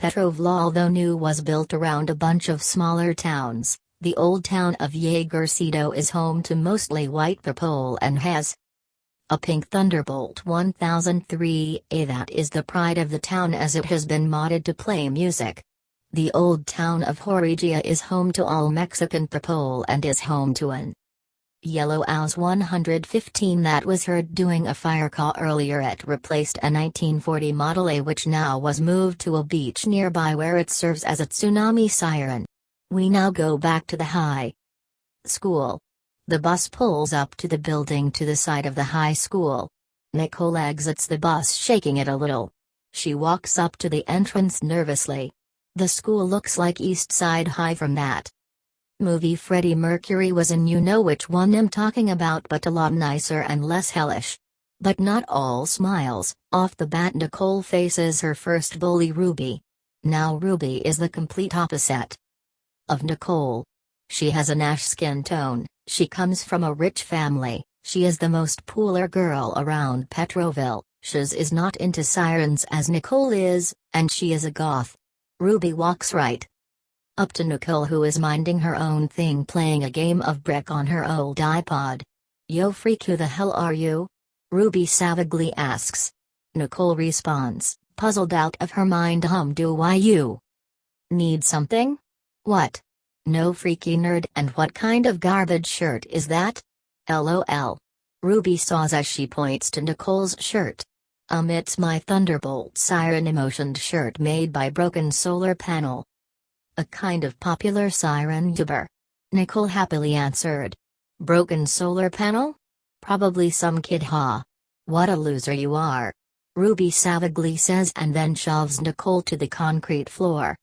Petrovla, although new, was built around a bunch of smaller towns. The old town of Yegersido is home to mostly white people and has a pink Thunderbolt 1003A that is the pride of the town as it has been modded to play music. The old town of Horigia is home to all Mexican people and is home to an yellow Aus 115 that was heard doing a fire call earlier. It replaced a 1940 Model A which now was moved to a beach nearby where it serves as a tsunami siren. We now go back to the high school. The bus pulls up to the building to the side of the high school. Nicole exits the bus shaking it a little. She walks up to the entrance nervously. The school looks like East Side High from that movie Freddie Mercury was in. You know which one I'm talking about, but a lot nicer and less hellish. But not all smiles. Off the bat Nicole faces her first bully, Ruby. Now Ruby is the complete opposite of Nicole. She has an ash skin tone, she comes from a rich family, she is the most popular girl around Petroville, Shiz is not into sirens as Nicole is, and she is a goth. Ruby walks right up to Nicole, who is minding her own thing playing a game of brick on her old iPod. "Yo freak, who the hell are you?" Ruby savagely asks. Nicole responds, puzzled out of her mind, do why you need something? What? No, freaky nerd, and what kind of garbage shirt is that? LOL. Ruby saws as she points to Nicole's shirt. It's my Thunderbolt siren emotioned shirt made by Broken Solar Panel. A kind of popular siren YouTuber. Nicole happily answered. Broken Solar Panel? Probably some kid, huh? What a loser you are. Ruby savagely says and then shoves Nicole to the concrete floor,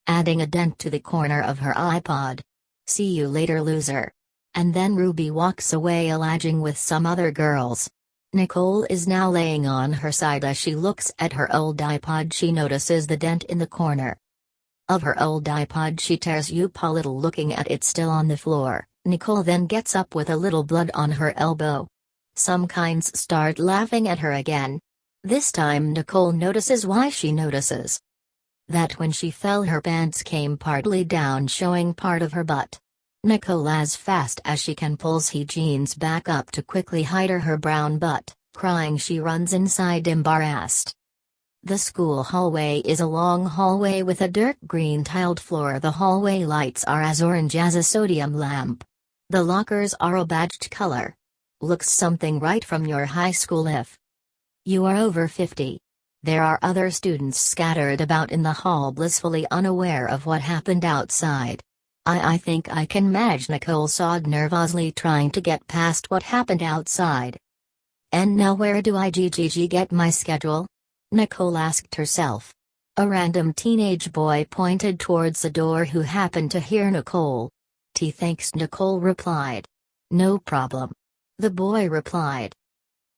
adding a dent to the corner of her iPod. See you later, loser. And then Ruby walks away alleging with some other girls. Nicole is now laying on her side as she looks at her old iPod. She notices the dent in the corner of her old iPod. She tears up a little looking at it still on the floor. Nicole then gets up with a little blood on her elbow. Some kinds start laughing at her again. This time Nicole notices why. She notices that when she fell her pants came partly down, showing part of her butt. Nicole, as fast as she can, pulls her jeans back up to quickly hide her brown butt. Crying, she runs inside embarrassed. The school hallway is a long hallway with a dark green tiled floor. The hallway lights are as orange as a sodium lamp. The lockers are a badged color. Looks something right from your high school if you are over 50. There are other students scattered about in the hall, blissfully unaware of what happened outside. I think I can manage, Nicole sobbed nervously, trying to get past what happened outside. And now where do I get my schedule? Nicole asked herself. A random teenage boy pointed towards the door who happened to hear Nicole. Thanks, Nicole replied. No problem. The boy replied.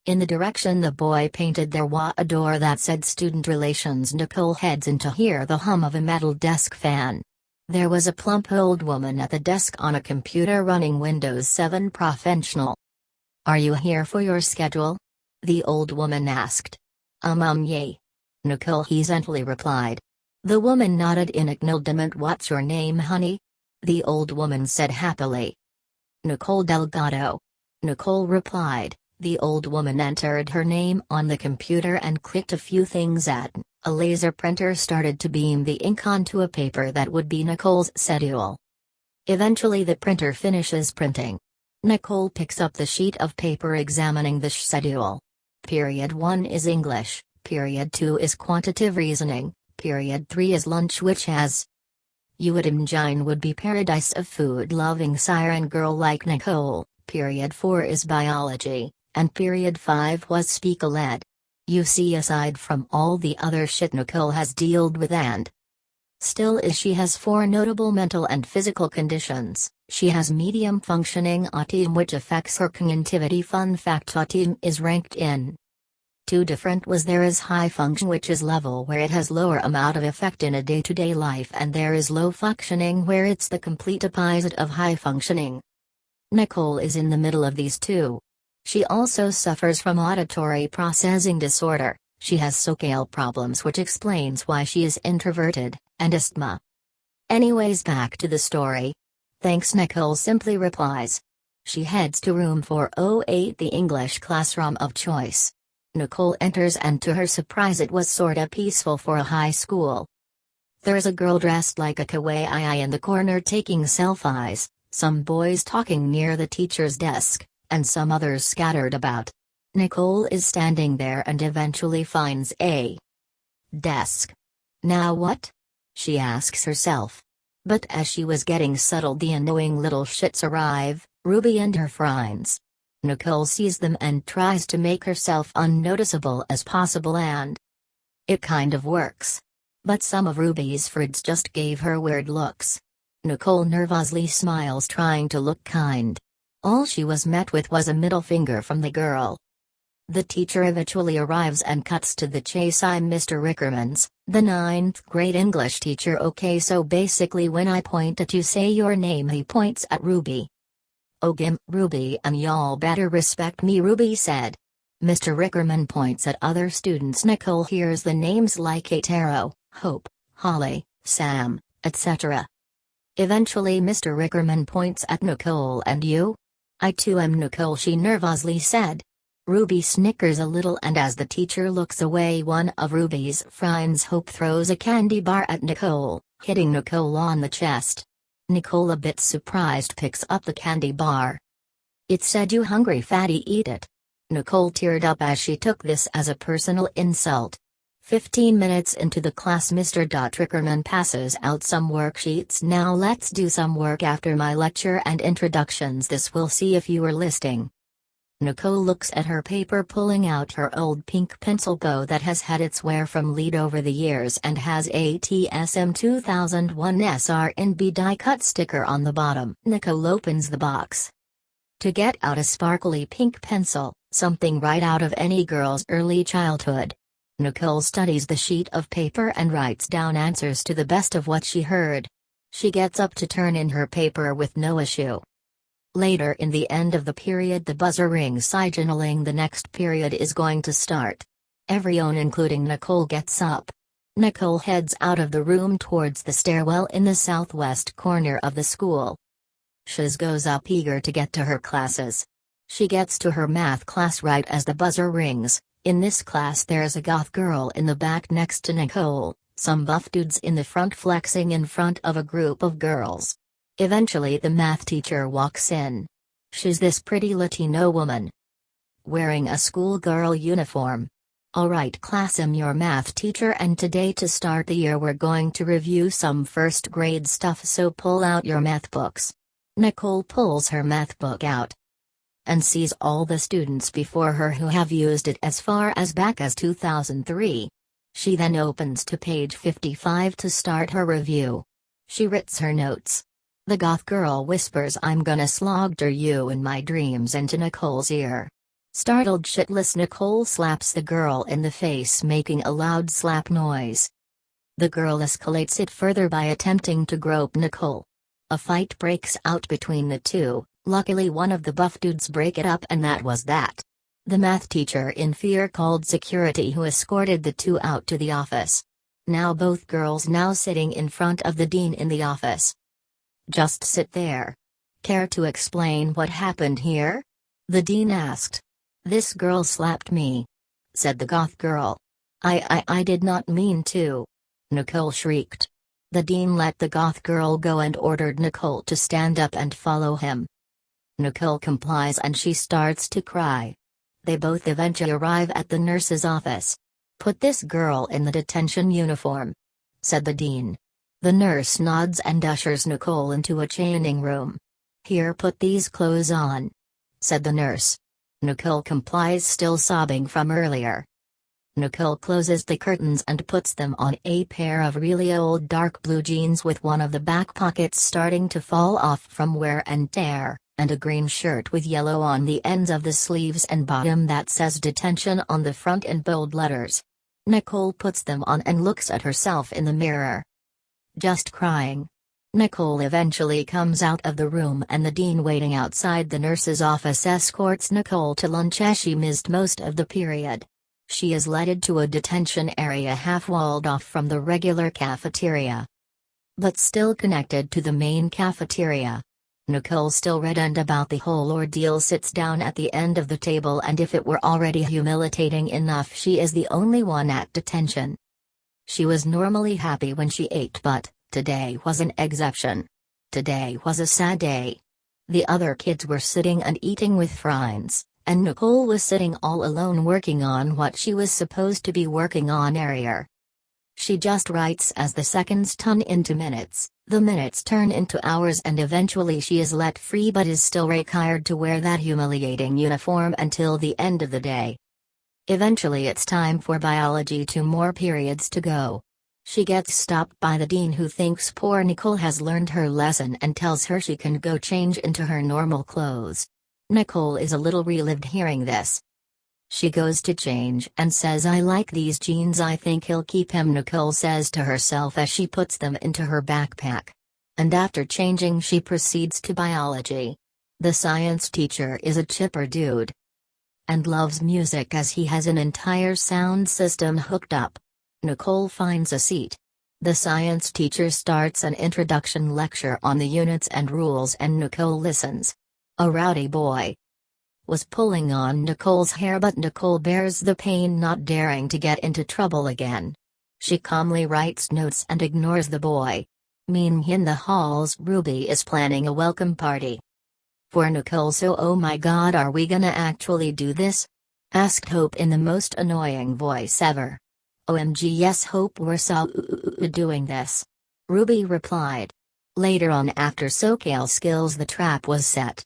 In the direction the boy painted there was a door that said Student Relations. Nicole heads in to hear the hum of a metal desk fan. There was a plump old woman at the desk on a computer running Windows 7 Professional. Are you here for your schedule? The old woman asked. Yay. Nicole hesitantly replied. The woman nodded in acknowledgement. What's your name, honey? The old woman said happily. Nicole Delgado. Nicole replied. The old woman entered her name on the computer and clicked a few things at. A laser printer started to beam the ink onto a paper that would be Nicole's schedule. Eventually the printer finishes printing. Nicole picks up the sheet of paper, examining the schedule. Period 1 is English, period 2 is quantitative reasoning, period 3 is lunch, which has you would imagine would be paradise of food-loving siren girl like Nicole, period 4 is biology, and period 5 was speak-a-led. You see, aside from all the other shit Nicole has dealt with and still is, she has 4 notable mental and physical conditions. She has medium functioning autism, which affects her cognitivity. Fun fact: autism is ranked in 2 different ways. There is high function, which is level where it has lower amount of effect in a day-to-day life, and there is low functioning where it's the complete opposite of high functioning. Nicole is in the middle of these two. She also suffers from auditory processing disorder, She has social problems, which explains why she is introverted, and asthma. Anyways, back to the story. Thanks, Nicole simply replies. She heads to room 408, the English classroom of choice. Nicole enters, and to her surprise it was sorta peaceful for a high school. There's a girl dressed like a kawaii in the corner taking selfies, some boys talking near the teacher's desk, and some others scattered about. Nicole is standing there and eventually finds a desk. Now what? She asks herself. But as she was getting settled, the annoying little shits arrive, Ruby and her friends. Nicole sees them and tries to make herself unnoticeable as possible, and it kind of works. But some of Ruby's friends just gave her weird looks. Nicole nervously smiles, trying to look kind. All she was met with was a middle finger from the girl. The teacher eventually arrives and cuts to the chase. I'm Mr. Rickermans, the 9th grade English teacher. Okay, so basically when I point at you, say your name. He points at Ruby. Oh, Ruby, and y'all better respect me, Ruby said. Mr. Rickerman points at other students. Nicole hears the names like Ataro, Hope, Holly, Sam, etc. Eventually Mr. Rickerman points at Nicole. And you? I too am Nicole, she nervously said. Ruby snickers a little, and as the teacher looks away, one of Ruby's friends, Hope, throws a candy bar at Nicole, hitting Nicole on the chest. Nicole, a bit surprised, picks up the candy bar. It said, "You hungry fatty, eat it." Nicole teared up as she took this as a personal insult. 15 minutes into the class, Mr. Rickerman passes out some worksheets. Now let's do some work after my lecture and introductions. This will see if you were listening. Nicole looks at her paper, pulling out her old pink pencil bow that has had its wear from lead over the years and has a TSM 2001 SRNB die-cut sticker on the bottom. Nicole opens the box to get out a sparkly pink pencil, something right out of any girl's early childhood. Nicole studies the sheet of paper and writes down answers to the best of what she heard. She gets up to turn in her paper with no issue. Later in the end of the period, the buzzer rings, signaling the next period is going to start. Everyone, including Nicole, gets up. Nicole heads out of the room towards the stairwell in the southwest corner of the school. Shiz goes up, eager to get to her classes. She gets to her math class right as the buzzer rings. In this class there's a goth girl in the back next to Nicole, some buff dudes in the front flexing in front of a group of girls. Eventually the math teacher walks in. She's this pretty Latino woman, wearing a schoolgirl uniform. "Alright class, I'm your math teacher, and today to start the year we're going to review some first grade stuff, so pull out your math books." Nicole pulls her math book out and sees all the students before her who have used it as far as back as 2003. She then opens to page 55 to start her review. She writes her notes. The goth girl whispers, "I'm gonna slaughter you in my dreams," into Nicole's ear. Startled shitless, Nicole slaps the girl in the face, making a loud slap noise. The girl escalates it further by attempting to grope Nicole. A fight breaks out between the two. Luckily one of the buff dudes break it up, and that was that. The math teacher in fear called security, who escorted the two out to the office. Now both girls now sitting in front of the dean in the office. "Just sit there. Care to explain what happened here?" the dean asked. "This girl slapped me," said the goth girl. I did not mean to," Nicole shrieked. The dean let the goth girl go and ordered Nicole to stand up and follow him. Nicole complies and she starts to cry. They both eventually arrive at the nurse's office. "Put this girl in the detention uniform," said the dean. The nurse nods and ushers Nicole into a changing room. "Here, put these clothes on," said the nurse. Nicole complies, still sobbing from earlier. Nicole closes the curtains and puts them on, a pair of really old dark blue jeans with one of the back pockets starting to fall off from wear and tear, and a green shirt with yellow on the ends of the sleeves and bottom that says detention on the front in bold letters. Nicole puts them on and looks at herself in the mirror. Just crying. Nicole eventually comes out of the room, and the dean waiting outside the nurse's office escorts Nicole to lunch as she missed most of the period. She is led to a detention area half-walled off from the regular cafeteria, but still connected to the main cafeteria. Nicole, still reddened about the whole ordeal, sits down at the end of the table, and if it were already humiliating enough, she is the only one at detention. She was normally happy when she ate, but today was an exception. Today was a sad day. The other kids were sitting and eating with friends, and Nicole was sitting all alone working on what she was supposed to be working on earlier. She just writes as the seconds turn into minutes, the minutes turn into hours, and eventually she is let free, but is still required to wear that humiliating uniform until the end of the day. Eventually it's time for biology, 2 more periods to go. She gets stopped by the dean, who thinks poor Nicole has learned her lesson and tells her she can go change into her normal clothes. Nicole is a little relieved hearing this. She goes to change and says, "I like these jeans, I think he'll keep him," Nicole says to herself as she puts them into her backpack. And after changing, she proceeds to biology. The science teacher is a chipper dude and loves music, as he has an entire sound system hooked up. Nicole finds a seat. The science teacher starts an introduction lecture on the units and rules, and Nicole listens. A rowdy boy was pulling on Nicole's hair, but Nicole bears the pain, not daring to get into trouble again. She calmly writes notes and ignores the boy. Meanwhile, in the halls, Ruby is planning a welcome party for Nicole. "So, oh my god, are we gonna actually do this?" asked Hope in the most annoying voice ever. "OMG yes Hope, we're so doing this," Ruby replied. Later on, after SoCal skills, the trap was set.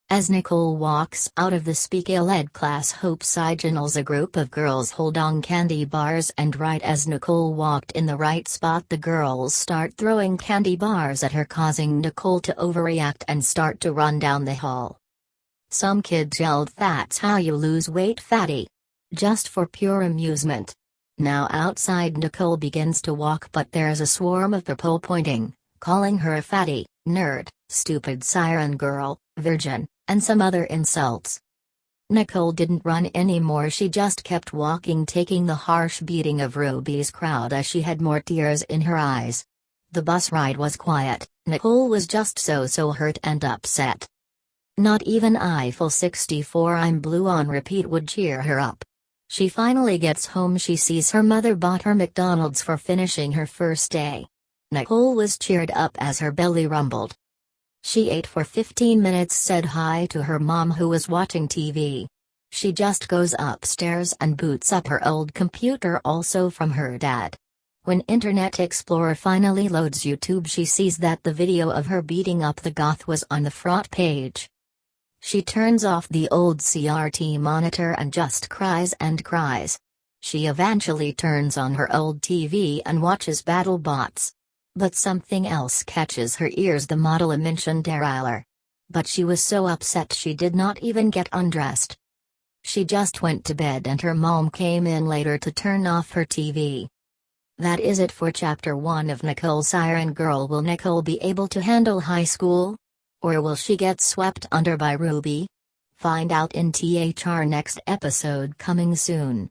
As Nicole walks out of the speak-ed class, Hope signals a group of girls holding candy bars, and right as Nicole walked in the right spot, the girls start throwing candy bars at her, causing Nicole to overreact and start to run down the hall. Some kids yelled, "That's how you lose weight, fatty," just for pure amusement. Now outside, Nicole begins to walk, but there's a swarm of people pointing, calling her a fatty, nerd, stupid siren girl, virgin, and some other insults. Nicole didn't run anymore, she just kept walking, taking the harsh beating of Ruby's crowd as she had more tears in her eyes. The bus ride was quiet. Nicole was just so hurt and upset. Not even Eiffel 64 I'm Blue on repeat would cheer her up. She finally gets home. She sees her mother bought her McDonald's for finishing her first day. Nicole was cheered up as her belly rumbled. She ate for 15 minutes, said hi to her mom who was watching TV. She just goes upstairs and boots up her old computer, also from her dad. When Internet Explorer finally loads YouTube, she sees that the video of her beating up the goth was on the front page. She turns off the old CRT monitor and just cries and cries. She eventually turns on her old TV and watches BattleBots. But something else catches her ears, the model mentioned earlier. But she was so upset she did not even get undressed. She just went to bed, and her mom came in later to turn off her TV. That is it for Chapter 1 of Nicole Siren Girl. Will Nicole be able to handle high school? Or will she get swept under by Ruby? Find out in THR next episode, coming soon.